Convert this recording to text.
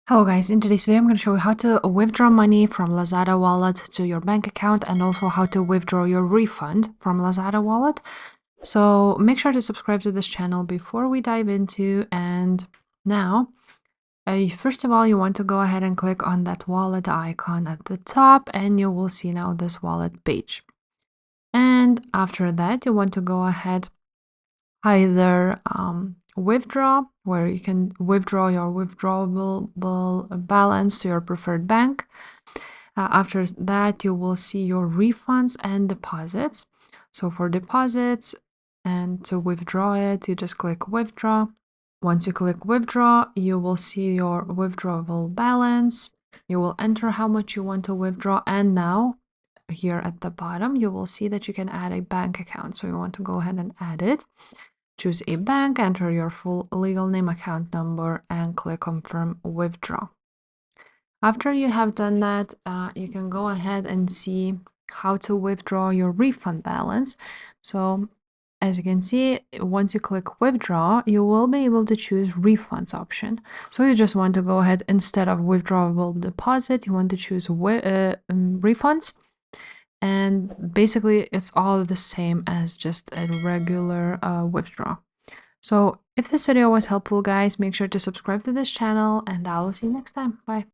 Hello guys, in today's video I'm going to show you how to withdraw money from Lazada wallet to your bank account and also how to withdraw your refund from Lazada wallet. So make sure to subscribe to this channel before we dive into. And now first of all, you want to go ahead and click on that wallet icon at the top and you will see now this wallet page. And after that you want to go ahead either withdraw, where you can withdraw your withdrawable balance to your preferred bank. After that, you will see your refunds and deposits. So for deposits and to withdraw it, you just click withdraw. Once you click withdraw, you will see your withdrawable balance. You will enter how much you want to withdraw. And now here at the bottom, you will see that you can add a bank account. So you want to go ahead and add it. Choose a bank, enter your full legal name, account number, and click confirm withdraw. After you have done that, you can go ahead and see how to withdraw your refund balance. So as you can see, once you click withdraw, you will be able to choose refunds option. So you just want to go ahead, instead of withdrawable deposit, you want to choose refunds. And basically it's all the same as just a regular withdraw. So if this video was helpful, guys, make sure to subscribe to this channel and I will see you next time. Bye.